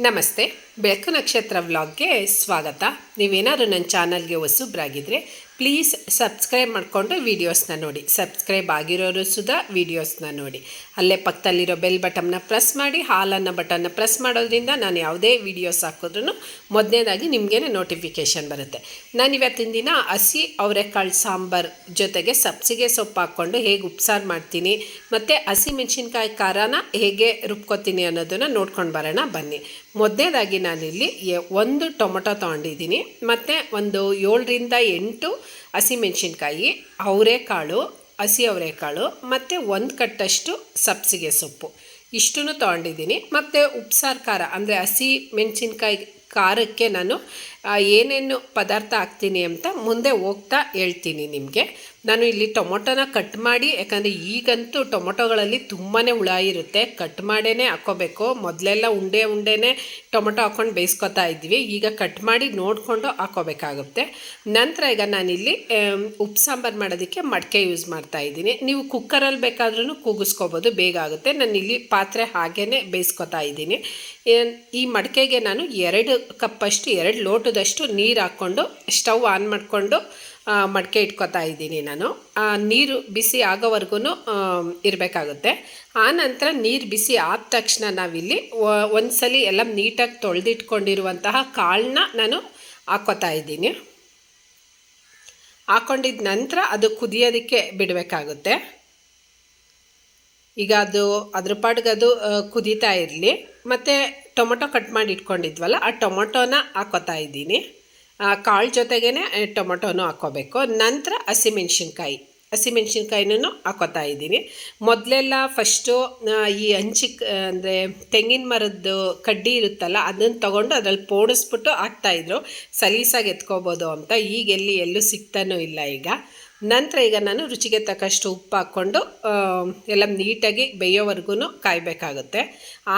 ನಮಸ್ತೆ. ಬೆಳಕು ನಕ್ಷತ್ರ ವ್ಲಾಗ್ಗೆ ಸ್ವಾಗತ. ನೀವೇನಾದ್ರು ನನ್ನ ಚಾನಲ್ಗೆ ಹೊಸಬ್ರಾಗಿದ್ದರೆ ಪ್ಲೀಸ್ ಸಬ್ಸ್ಕ್ರೈಬ್ ಮಾಡಿಕೊಂಡು ವೀಡಿಯೋಸ್ನ ನೋಡಿ. ಸಬ್ಸ್ಕ್ರೈಬ್ ಆಗಿರೋರು ಸುಧಾ ವೀಡಿಯೋಸ್ನ ನೋಡಿ. ಅಲ್ಲೇ ಪಕ್ಕದಲ್ಲಿರೋ ಬೆಲ್ ಬಟನ್ನ ಪ್ರೆಸ್ ಮಾಡಿ, ಹಾಲ್ ಅನ್ನೋ ಬಟನ್ನ ಪ್ರೆಸ್ ಮಾಡೋದ್ರಿಂದ ನಾನು ಯಾವುದೇ ವೀಡಿಯೋಸ್ ಹಾಕಿದ್ರೂ ಮೊದಲನೇದಾಗಿ ನಿಮಗೇ ನೋಟಿಫಿಕೇಷನ್ ಬರುತ್ತೆ. ನಾನು ಇವತ್ತಿನ ದಿನ ಹಸಿ ಅವರೆಕಾಳು ಸಾಂಬಾರು ಜೊತೆಗೆ ಸಬ್ಸಿಗೆ ಸೊಪ್ಪು ಹಾಕ್ಕೊಂಡು ಹೇಗೆ ಉಪ್ಸಾರು ಮಾಡ್ತೀನಿ ಮತ್ತು ಹಸಿಮೆಣಸಿನ್ಕಾಯಿ ಖಾರನ ಹೇಗೆ ರುಬ್ಕೋತೀನಿ ಅನ್ನೋದನ್ನು ನೋಡ್ಕೊಂಡು ಬರೋಣ ಬನ್ನಿ. ಮೊದಲನೇದಾಗಿ ನಾನಿಲ್ಲಿ ಒಂದು ಟೊಮೊಟೊ ತೊಗೊಂಡಿದ್ದೀನಿ ಮತ್ತು ಒಂದು 7ರಿಂದ 8 ಹಸಿಮೆಣಸಿನ್ಕಾಯಿ, ಅವರೆಕಾಳು, ಹಸಿ ಅವರೆಕಾಳು ಮತ್ತು 1 ಕಟ್ಟಷ್ಟು ಸಬ್ಸಿಗೆ ಸೊಪ್ಪು ಇಷ್ಟನ್ನು ತೊಗೊಂಡಿದ್ದೀನಿ. ಮತ್ತು ಉಪ್ಸಾರು ಖಾರ ಅಂದರೆ ಹಸಿ ಮೆಣಸಿನ್ಕಾಯಿ ಖಾರಕ್ಕೆ ನಾನು ಏನೇನು ಪದಾರ್ಥ ಹಾಕ್ತೀನಿ ಅಂತ ಮುಂದೆ ಹೋಗ್ತಾ ಹೇಳ್ತೀನಿ ನಿಮಗೆ. ನಾನು ಇಲ್ಲಿ ಟೊಮೊಟೊನ ಕಟ್ ಮಾಡಿ, ಯಾಕಂದರೆ ಈಗಂತೂ ಟೊಮೊಟೊಗಳಲ್ಲಿ ತುಂಬಾ ಹುಳ ಇರುತ್ತೆ, ಕಟ್ ಮಾಡೇ ಹಾಕ್ಕೋಬೇಕು. ಮೊದಲೆಲ್ಲ ಉಂಡೆನೇ ಟೊಮೊಟೊ ಹಾಕ್ಕೊಂಡು ಬೇಯಿಸ್ಕೊತಾ ಇದ್ವಿ, ಈಗ ಕಟ್ ಮಾಡಿ ನೋಡಿಕೊಂಡು ಹಾಕ್ಕೋಬೇಕಾಗುತ್ತೆ. ನಂತರ ಈಗ ನಾನಿಲ್ಲಿ ಉಪ್ಪು ಸಾಂಬಾರು ಮಾಡೋದಕ್ಕೆ ಮಡಿಕೆ ಯೂಸ್ ಮಾಡ್ತಾಯಿದ್ದೀನಿ. ನೀವು ಕುಕ್ಕರಲ್ಲಿ ಬೇಕಾದ್ರೂ ಕೂಗಿಸ್ಕೋಬೋದು, ಬೇಗ ಆಗುತ್ತೆ. ನಾನಿಲ್ಲಿ ಪಾತ್ರೆ ಹಾಗೇ ಬೇಯಿಸ್ಕೊತಾ ಇದ್ದೀನಿ. ಈ ಮಡಿಕೆಗೆ ನಾನು 2 ಕಪ್ಪಷ್ಟು 2 ಲೋಟದಷ್ಟು ನೀರು ಹಾಕ್ಕೊಂಡು ಸ್ಟವ್ ಆನ್ ಮಾಡಿಕೊಂಡು ಮಡಿಕೆ ಇಟ್ಕೊತಾ ಇದ್ದೀನಿ. ನಾನು ನೀರು ಬಿಸಿ ಆಗೋವರೆಗೂ ಇರಬೇಕಾಗುತ್ತೆ. ಆನಂತರ ನೀರು ಬಿಸಿ ಆದ ತಕ್ಷಣ ನಾವಿಲ್ಲಿ ಒಂದ್ಸಲಿ ಎಲ್ಲ ನೀಟಾಗಿ ತೊಳೆದಿಟ್ಕೊಂಡಿರುವಂತಹ ಕಾಳನ್ನ ನಾನು ಹಾಕ್ಕೋತಾ ಇದ್ದೀನಿ. ಹಾಕ್ಕೊಂಡಿದ್ದ ನಂತರ ಅದು ಕುದಿಯೋದಕ್ಕೆ ಬಿಡಬೇಕಾಗುತ್ತೆ. ಈಗ ಅದ್ರ ಪಾಡಿಗೆ ಅದು ಕುದೀತಾ ಇರಲಿ. ಮತ್ತು ಟೊಮೊಟೊ ಕಟ್ ಮಾಡಿ ಇಟ್ಕೊಂಡಿದ್ವಲ್ಲ, ಆ ಟೊಮೊಟೊನ ಹಾಕ್ಕೋತಾ ಇದ್ದೀನಿ. ಕಾಳು ಜೊತೆಗೇ ಟೊಮೊಟೊನೂ ಹಾಕ್ಕೋಬೇಕು. ನಂತರ ಹಸಿಮೆಣ್ಸಿನ್ಕಾಯಿನೂ ಹಾಕ್ಕೋತಾ ಇದ್ದೀನಿ. ಮೊದಲೆಲ್ಲ ಫಸ್ಟು ಈ ಅಂದರೆ ತೆಂಗಿನ ಮರದ್ದು ಕಡ್ಡಿ ಇರುತ್ತಲ್ಲ, ಅದನ್ನು ತೊಗೊಂಡು ಅದ್ರಲ್ಲಿ ಪೋಣಿಸ್ಬಿಟ್ಟು ಹಾಕ್ತಾಯಿದ್ರು, ಸಲೀಸಾಗಿ ಎತ್ಕೋಬೋದು ಅಂತ. ಈಗ ಎಲ್ಲೂ ಸಿಗ್ತಾನೂ ಇಲ್ಲ ಈಗ. ನಂತರ ಈಗ ನಾನು ರುಚಿಗೆ ತಕ್ಕಷ್ಟು ಉಪ್ಪು ಹಾಕ್ಕೊಂಡು ಎಲ್ಲ ನೀಟಾಗಿ ಬೇಯೋವರೆಗೂ ಕಾಯಬೇಕಾಗುತ್ತೆ.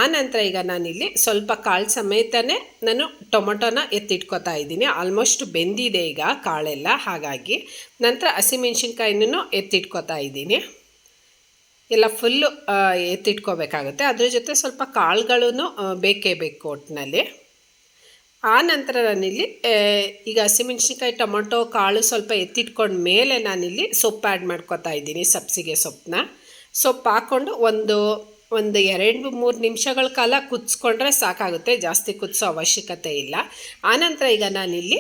ಆನಂತರ ಈಗ ನಾನಿಲ್ಲಿ ಸ್ವಲ್ಪ ಕಾಳು ಸಮೇತನೇ ನಾನು ಟೊಮೊಟೊನ ಎತ್ತಿಟ್ಕೊತಾ ಇದ್ದೀನಿ. ಆಲ್ಮೋಸ್ಟ್ ಬೆಂದಿದೆ ಈಗ ಕಾಳೆಲ್ಲ, ಹಾಗಾಗಿ. ನಂತರ ಹಸಿಮೆಣ್ಸಿನ್ಕಾಯಿನೂ ಎತ್ತಿಟ್ಕೊತಾ ಇದ್ದೀನಿ. ಎಲ್ಲ ಫುಲ್ಲು ಎತ್ತಿಟ್ಕೋಬೇಕಾಗುತ್ತೆ. ಅದ್ರ ಜೊತೆ ಸ್ವಲ್ಪ ಕಾಳುಗಳೂ ಬೇಕೇ ಬೇಕು ಒಟ್ಟಿನಲ್ಲಿ. ಆನಂತರ ನಾನಿಲ್ಲಿ ಈಗ ಹಸಿಮೆಣ್ಸಿನ್ಕಾಯಿ, ಟೊಮೊಟೊ, ಕಾಳು ಸ್ವಲ್ಪ ಎತ್ತಿಟ್ಕೊಂಡ ಮೇಲೆ ನಾನಿಲ್ಲಿ ಸೊಪ್ಪು ಆ್ಯಡ್ ಮಾಡ್ಕೊತಾ ಇದ್ದೀನಿ. ಸಬ್ಸಿಗೆ ಸೊಪ್ಪು ಹಾಕ್ಕೊಂಡು ಒಂದು 2-3 ನಿಮಿಷಗಳ ಕಾಲ ಕುದಿಸ್ಕೊಂಡ್ರೆ ಸಾಕಾಗುತ್ತೆ, ಜಾಸ್ತಿ ಕುದಿಸೋ ಅವಶ್ಯಕತೆ ಇಲ್ಲ. ಆನಂತರ ಈಗ ನಾನಿಲ್ಲಿ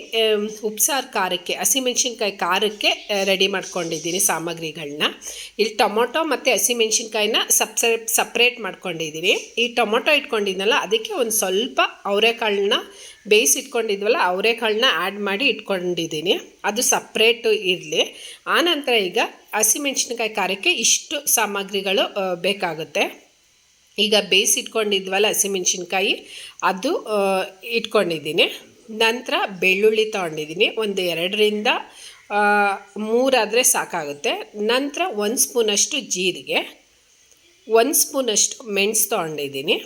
ಉಪ್ಸಾರು ಖಾರಕ್ಕೆ, ಹಸಿಮೆಣ್ಸಿನ್ಕಾಯಿ ಖಾರಕ್ಕೆ ರೆಡಿ ಮಾಡ್ಕೊಂಡಿದ್ದೀನಿ ಸಾಮಗ್ರಿಗಳನ್ನ. ಇಲ್ಲಿ ಟೊಮೊಟೊ ಮತ್ತು ಹಸಿಮೆಣ್ಸಿನ್ಕಾಯಿನ ಸಪ್ರೇಟ್ ಮಾಡ್ಕೊಂಡಿದ್ದೀನಿ. ಈ ಟೊಮೊಟೊ ಇಟ್ಕೊಂಡಿದ್ನಲ್ಲ, ಅದಕ್ಕೆ ಒಂದು ಸ್ವಲ್ಪ ಅವರೆಕಾಳನ್ನ ಬೇಯಿಸಿಟ್ಕೊಂಡಿದ್ವಲ್ಲ, ಅವರೆಕಾಳನ್ನ ಆ್ಯಡ್ ಮಾಡಿ ಇಟ್ಕೊಂಡಿದ್ದೀನಿ. ಅದು ಸಪ್ರೇಟು ಇರಲಿ. ಆನಂತರ ಈಗ ಹಸಿಮೆಣ್ಸಿನ್ಕಾಯಿ ಖಾರಕ್ಕೆ ಇಷ್ಟು ಸಾಮಗ್ರಿಗಳು ಬೇಕಾಗುತ್ತೆ. ಈಗ ಬೇಯಿಸಿಟ್ಕೊಂಡಿದ್ವಲ್ಲ ಹಸಿಮೆಣ್ಸಿನ್ಕಾಯಿ, ಅದು ಇಟ್ಕೊಂಡಿದ್ದೀನಿ. ನಂತರ ಬೆಳ್ಳುಳ್ಳಿ ತೊಗೊಂಡಿದ್ದೀನಿ, ಒಂದು 2ರಿಂದ 3 ಆದರೆ ಸಾಕಾಗುತ್ತೆ. ನಂತರ 1 ಸ್ಪೂನಷ್ಟು ಜೀರಿಗೆ, 1 ಸ್ಪೂನಷ್ಟು ಮೆಣಸು ತೊಗೊಂಡಿದ್ದೀನಿ.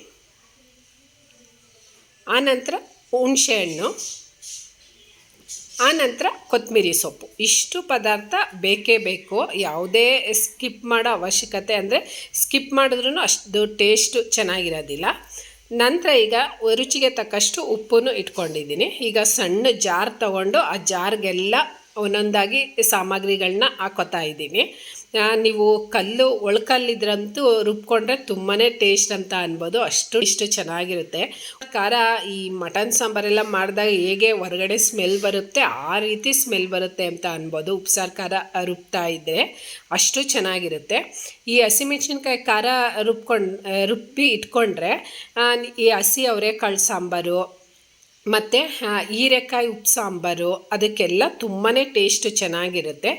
ಆನಂತರ ಹುಣಸೆಹಣ್ಣು, ಆನಂತರ ಕೊತ್ತಂಬರಿ ಸೊಪ್ಪು. ಇಷ್ಟು ಪದಾರ್ಥ ಬೇಕೇ ಬೇಕು, ಯಾವುದೇ ಸ್ಕಿಪ್ ಮಾಡೋ ಅವಶ್ಯಕತೆ, ಅಂದರೆ ಸ್ಕಿಪ್ ಮಾಡಿದ್ರೂ ಅಷ್ಟು ಟೇಸ್ಟು ಚೆನ್ನಾಗಿರೋದಿಲ್ಲ. ನಂತರ ಈಗ ರುಚಿಗೆ ತಕ್ಕಷ್ಟು ಉಪ್ಪನ್ನು ಇಟ್ಕೊಂಡಿದ್ದೀನಿ. ಈಗ ಸಣ್ಣ ಜಾರ್ ತೊಗೊಂಡು ಆ ಜಾರ್ಗೆಲ್ಲ ಒಂದೊಂದಾಗಿ ಸಾಮಗ್ರಿಗಳನ್ನ ಹಾಕ್ಕೋತಾ ಇದ್ದೀನಿ. ನೀವು ಒಳಕಲ್ಲಿದ್ರಂತೂ ರುಬ್ಕೊಂಡ್ರೆ ತುಂಬಾ ಟೇಸ್ಟ್ ಅಂತ ಅನ್ಬೋದು, ಇಷ್ಟು ಚೆನ್ನಾಗಿರುತ್ತೆ. ಖಾರ ಈ ಮಟನ್ ಸಾಂಬಾರೆಲ್ಲ ಮಾಡಿದಾಗ ಹೇಗೆ ಹೊರಗಡೆ ಸ್ಮೆಲ್ ಬರುತ್ತೆ, ಆ ರೀತಿ ಸ್ಮೆಲ್ ಬರುತ್ತೆ ಅಂತ ಅನ್ಬೋದು ಉಪ್ಸಾರು ಖಾರ ರುಬ್ತಾ ಇದ್ದರೆ. ಅಷ್ಟು ಚೆನ್ನಾಗಿರುತ್ತೆ. ಈ ಹಸಿಮೆಣ್ಸಿನ್ಕಾಯಿ ಖಾರ ರುಬ್ಬಿ ಇಟ್ಕೊಂಡ್ರೆ ಈ ಹಸಿ ಅವರೆಕಾಳು ಸಾಂಬಾರು ಮತ್ತು ಹೀರೆಕಾಯಿ ಉಪ್ಪು ಸಾಂಬಾರು ಅದಕ್ಕೆಲ್ಲ ತುಂಬಾ ಟೇಸ್ಟ್ ಚೆನ್ನಾಗಿರುತ್ತೆ.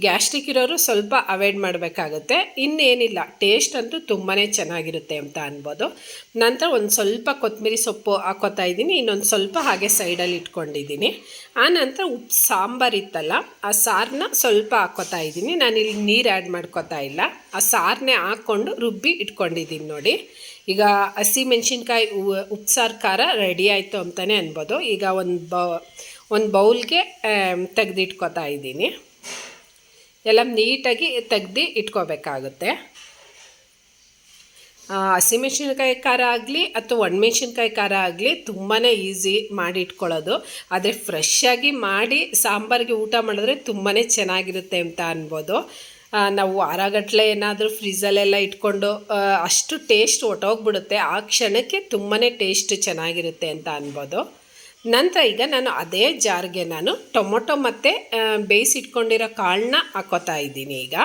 ಗ್ಯಾಸ್ಟ್ರಿಕ್ ಇರೋರು ಸ್ವಲ್ಪ ಅವಾಯ್ಡ್ ಮಾಡಬೇಕಾಗುತ್ತೆ. ಇನ್ನೇನಿಲ್ಲ, ಟೇಸ್ಟ್ ಅಂತೂ ತುಂಬಾ ಚೆನ್ನಾಗಿರುತ್ತೆ ಅಂತ ಅನ್ಬೋದು. ನಂತರ ಒಂದು ಸ್ವಲ್ಪ ಕೊತ್ತಂಬರಿ ಸೊಪ್ಪು ಹಾಕ್ಕೋತಾ ಇದ್ದೀನಿ, ಇನ್ನೊಂದು ಸ್ವಲ್ಪ ಹಾಗೆ ಸೈಡಲ್ಲಿ ಇಟ್ಕೊಂಡಿದ್ದೀನಿ. ಆನಂತರ ಉಪ್ಪು ಸಾಂಬಾರು ಇತ್ತಲ್ಲ, ಆ ಸಾರನ್ನ ಸ್ವಲ್ಪ ಹಾಕ್ಕೋತಾ ಇದ್ದೀನಿ. ನಾನಿಲ್ಲಿ ನೀರು ಆ್ಯಡ್ ಮಾಡ್ಕೋತಾ ಇಲ್ಲ, ಆ ಸಾರನ್ನೇ ಹಾಕ್ಕೊಂಡು ರುಬ್ಬಿ ಇಟ್ಕೊಂಡಿದ್ದೀನಿ ನೋಡಿ. ಈಗ ಹಸಿಮೆಣ್ಸಿನ್ಕಾಯಿ ಉಪ್ಸಾರು ಖಾರ ರೆಡಿ ಆಯಿತು ಅಂತಲೇ ಅನ್ಬೋದು. ಈಗ ಒಂದು ಬೌಲ್ಗೆ ತೆಗೆದಿಟ್ಕೋತಾ ಇದ್ದೀನಿ. ಎಲ್ಲ ನೀಟಾಗಿ ತೆಗ್ದು ಇಟ್ಕೋಬೇಕಾಗುತ್ತೆ. ಹಸಿಮೆಣ್ಸಿನ್ಕಾಯಿ ಖಾರ ಆಗಲಿ ಅಥವಾ ಒಣಮೆಣ್ಸಿನ್ಕಾಯಿ ಖಾರ ಆಗಲಿ ತುಂಬಾ ಈಸಿ ಮಾಡಿ ಇಟ್ಕೊಳ್ಳೋದು. ಆದರೆ ಫ್ರೆಶ್ಶಾಗಿ ಮಾಡಿ ಸಾಂಬಾರಿಗೆ ಊಟ ಮಾಡಿದ್ರೆ ತುಂಬಾ ಚೆನ್ನಾಗಿರುತ್ತೆ ಅಂತ ಅನ್ಬೋದು. ನಾವು ವಾರಗಟ್ಟಲೆ ಏನಾದರೂ ಫ್ರಿಜ್ಜಲ್ಲೆಲ್ಲ ಇಟ್ಕೊಂಡು ಅಷ್ಟು ಟೇಸ್ಟ್ ಹೊರ್ಟೋಗ್ಬಿಡುತ್ತೆ. ಆ ಕ್ಷಣಕ್ಕೆ ತುಂಬಾ ಟೇಸ್ಟ್ ಚೆನ್ನಾಗಿರುತ್ತೆ ಅಂತ ಅನ್ಬೋದು. ನಂತರ ಈಗ ನಾನು ಅದೇ ಜಾರ್ಗೆ ನಾನು ಟೊಮೊಟೊ ಮತ್ತು ಬೇಯಿಸಿಟ್ಕೊಂಡಿರೋ ಕಾಳನ್ನ ಹಾಕೋತಾ ಇದ್ದೀನಿ. ಈಗ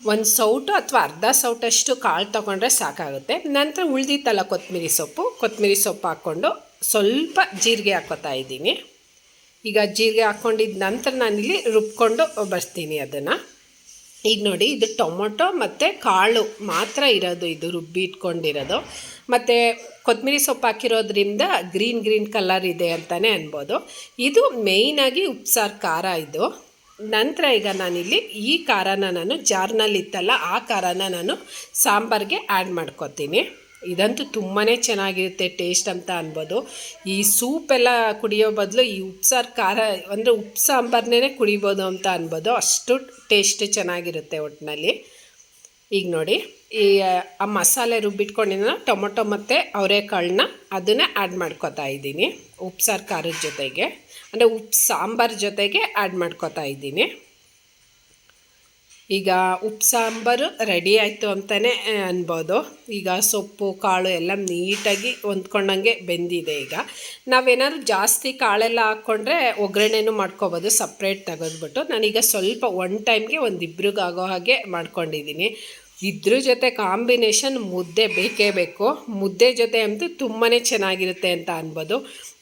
ಒಂದು ಸೌಟು ಅಥವಾ ಅರ್ಧ ಸೌಟಷ್ಟು ಕಾಳು ತೊಗೊಂಡ್ರೆ ಸಾಕಾಗುತ್ತೆ. ನಂತರ ಉಳಿದಿತ್ತಲ್ಲ ಕೊತ್ತಂಬರಿ ಸೊಪ್ಪು ಹಾಕ್ಕೊಂಡು ಸ್ವಲ್ಪ ಜೀರಿಗೆ ಹಾಕೋತಾ ಇದ್ದೀನಿ. ಈಗ ಜೀರಿಗೆ ಹಾಕ್ಕೊಂಡಿದ್ದ ನಂತರ ನಾನಿಲ್ಲಿ ರುಬ್ಕೊಂಡು ಬರ್ತೀನಿ ಅದನ್ನು. ಈಗ ನೋಡಿ, ಇದು ಟೊಮೊಟೊ ಮತ್ತು ಕಾಳು ಮಾತ್ರ ಇರೋದು, ಇದು ರುಬ್ಬಿ ಇಟ್ಕೊಂಡಿರೋದು. ಮತ್ತು ಕೊತ್ತಂಬರಿ ಸೊಪ್ಪು ಹಾಕಿರೋದ್ರಿಂದ ಗ್ರೀನ್ ಕಲರ್ ಇದೆ ಅಂತಲೇ ಅನ್ಬೋದು. ಇದು ಮೇಯ್ನಾಗಿ ಉಪ್ಸಾರು ಖಾರ ಇದು. ನಂತರ ಈಗ ನಾನಿಲ್ಲಿ ಈ ಖಾರನ ನಾನು ಜಾರ್ನಲ್ಲಿತ್ತಲ್ಲ ಆ ಖಾರನ ನಾನು ಸಾಂಬಾರಿಗೆ ಆ್ಯಡ್ ಮಾಡ್ಕೊತೀನಿ. ಇದಂತೂ ತುಂಬಾ ಚೆನ್ನಾಗಿರುತ್ತೆ ಟೇಸ್ಟ್ ಅಂತ ಅನ್ಬೋದು. ಈ ಸೂಪೆಲ್ಲ ಕುಡಿಯೋ ಬದಲು ಈ ಉಪ್ಸಾರು ಖಾರ ಅಂದರೆ ಉಪ್ಪು ಸಾಂಬಾರನ್ನೇ ಕುಡಿಬೋದು ಅಂತ ಅನ್ಬೋದು. ಅಷ್ಟು ಟೇಸ್ಟ್ ಚೆನ್ನಾಗಿರುತ್ತೆ ಒಟ್ಟಿನಲ್ಲಿ. ಈಗ ನೋಡಿ, ಈ ಆ ಮಸಾಲೆ ರುಬ್ಬಿಟ್ಕೊಂಡಿನ ಟೊಮೊಟೊ ಮತ್ತು ಅವರೆಕಾಳನ್ನ ಅದನ್ನೇ ಆ್ಯಡ್ ಮಾಡ್ಕೊತಾ ಇದ್ದೀನಿ ಉಪ್ಸಾರು ಖಾರದ ಜೊತೆಗೆ, ಅಂದರೆ ಉಪ್ಪು ಸಾಂಬಾರು ಜೊತೆಗೆ ಆ್ಯಡ್ ಮಾಡ್ಕೊತಾ ಇದ್ದೀನಿ. ಈಗ ಉಪ್ಪು ಸಾಂಬಾರು ರೆಡಿ ಆಯಿತು ಅಂತಲೇ ಅನ್ಬೋದು. ಈಗ ಸೊಪ್ಪು ಕಾಳು ಎಲ್ಲ ನೀಟಾಗಿ ಹೊಂದ್ಕೊಂಡಂಗೆ ಬೆಂದಿದೆ. ಈಗ ನಾವೇನಾದ್ರು ಜಾಸ್ತಿ ಕಾಳೆಲ್ಲ ಹಾಕ್ಕೊಂಡ್ರೆ ಒಗ್ಗರಣೆನೂ ಮಾಡ್ಕೊಬೋದು, ಸಪ್ರೇಟ್ ತೆಗೆದ್ಬಿಟ್ಟು. ನಾನೀಗ ಸ್ವಲ್ಪ ಒನ್ ಟೈಮ್ಗೆ ಒಂದಿಬ್ರಿಗೆ ಆಗೋ ಹಾಗೆ ಮಾಡ್ಕೊಂಡಿದ್ದೀನಿ. ಇದ್ರ ಜೊತೆ ಕಾಂಬಿನೇಷನ್ ಮುದ್ದೆ ಬೇಕೇ ಬೇಕು. ಮುದ್ದೆ ಜೊತೆ ಅಂತೂ ತುಂಬಾ ಚೆನ್ನಾಗಿರುತ್ತೆ ಅಂತ ಅನ್ಬೋದು.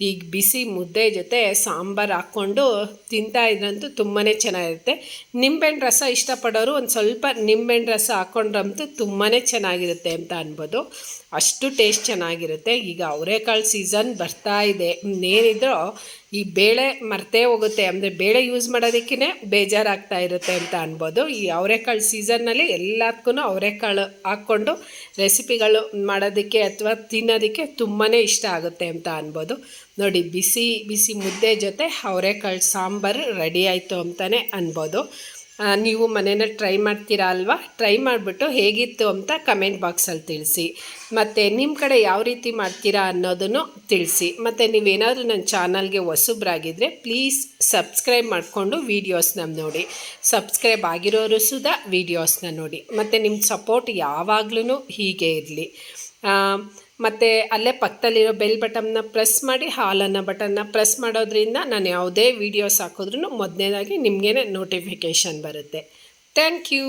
ಈಗ ಬಿಸಿ ಮುದ್ದೆ ಜೊತೆ ಸಾಂಬಾರು ಹಾಕ್ಕೊಂಡು ತಿಂತಾ ಇದ್ರಂತೂ ತುಂಬಾ ಚೆನ್ನಾಗಿರುತ್ತೆ. ನಿಂಬೆಹಣ್ಣು ರಸ ಇಷ್ಟಪಡೋರು ಒಂದು ಸ್ವಲ್ಪ ನಿಂಬೆಹಣ್ಣು ರಸ ಹಾಕ್ಕೊಂಡ್ರಂತೂ ತುಂಬಾ ಚೆನ್ನಾಗಿರುತ್ತೆ ಅಂತ ಅನ್ಬೋದು. ಅಷ್ಟು ಟೇಸ್ಟ್ ಚೆನ್ನಾಗಿರುತ್ತೆ. ಈಗ ಅವರೆಕಾಳು ಸೀಸನ್ ಬರ್ತಾ ಇದೆ. ಇನ್ನೇನಿದ್ರೂ ಈ ಬೇಳೆ ಮರ್ತೇ ಹೋಗುತ್ತೆ, ಅಂದರೆ ಬೇಳೆ ಯೂಸ್ ಮಾಡೋದಕ್ಕೇ ಬೇಜಾರಾಗ್ತಾ ಇರುತ್ತೆ ಅಂತ ಅನ್ಬೋದು. ಈ ಅವರೆಕಾಳು ಸೀಸನ್ನಲ್ಲಿ ಎಲ್ಲದಕ್ಕೂ ಅವರೆಕಾಳು ಹಾಕ್ಕೊಂಡು ರೆಸಿಪಿಗಳು ಮಾಡೋದಕ್ಕೆ ಅಥವಾ ತಿನ್ನೋದಕ್ಕೆ ತುಂಬಾ ಇಷ್ಟ ಆಗುತ್ತೆ ಅಂತ ಅನ್ಬೋದು. ನೋಡಿ, ಬಿಸಿ ಬಿಸಿ ಮುದ್ದೆ ಜೊತೆ ಅವರೆಕಾಳು ಸಾಂಬಾರು ರೆಡಿ ಆಯಿತು ಅಂತಲೇ ಅನ್ಬೋದು. ನೀವು ಮನೇಲಿ ಟ್ರೈ ಮಾಡ್ತೀರಾ ಅಲ್ವಾ? ಟ್ರೈ ಮಾಡಿಬಿಟ್ಟು ಹೇಗಿತ್ತು ಅಂತ ಕಮೆಂಟ್ ಬಾಕ್ಸಲ್ಲಿ ತಿಳಿಸಿ. ಮತ್ತು ನಿಮ್ಮ ಕಡೆ ಯಾವ ರೀತಿ ಮಾಡ್ತೀರಾ ಅನ್ನೋದನ್ನು ತಿಳಿಸಿ. ಮತ್ತು ನೀವೇನಾದರೂ ನನ್ನ ಚಾನಲ್ಗೆ ಹೊಸಬ್ರಾಗಿದ್ದರೆ ಪ್ಲೀಸ್ ಸಬ್ಸ್ಕ್ರೈಬ್ ಮಾಡಿಕೊಂಡು ವೀಡಿಯೋಸ್ನ ನೋಡಿ. ಸಬ್ಸ್ಕ್ರೈಬ್ ಆಗಿರೋರು ಸುಧಾ ವೀಡಿಯೋಸ್ನ ನೋಡಿ. ಮತ್ತು ನಿಮ್ಮ ಸಪೋರ್ಟ್ ಯಾವಾಗಲೂ ಹೀಗೆ ಇರಲಿ. ಮತ್ತು ಅಲ್ಲೇ ಪಕ್ಕದಲ್ಲಿರೋ ಬೆಲ್ ಬಟನ್ನ ಪ್ರೆಸ್ ಮಾಡಿ, ಹಾಲನ್ನು ಬಟನ್ನ ಪ್ರೆಸ್ ಮಾಡೋದ್ರಿಂದ ನಾನು ಯಾವುದೇ ವೀಡಿಯೋಸ್ ಹಾಕಿದ್ರೂ ಮೊದಲನೇದಾಗಿ ನಿಮಗೇ ನೋಟಿಫಿಕೇಷನ್ ಬರುತ್ತೆ. Thank you.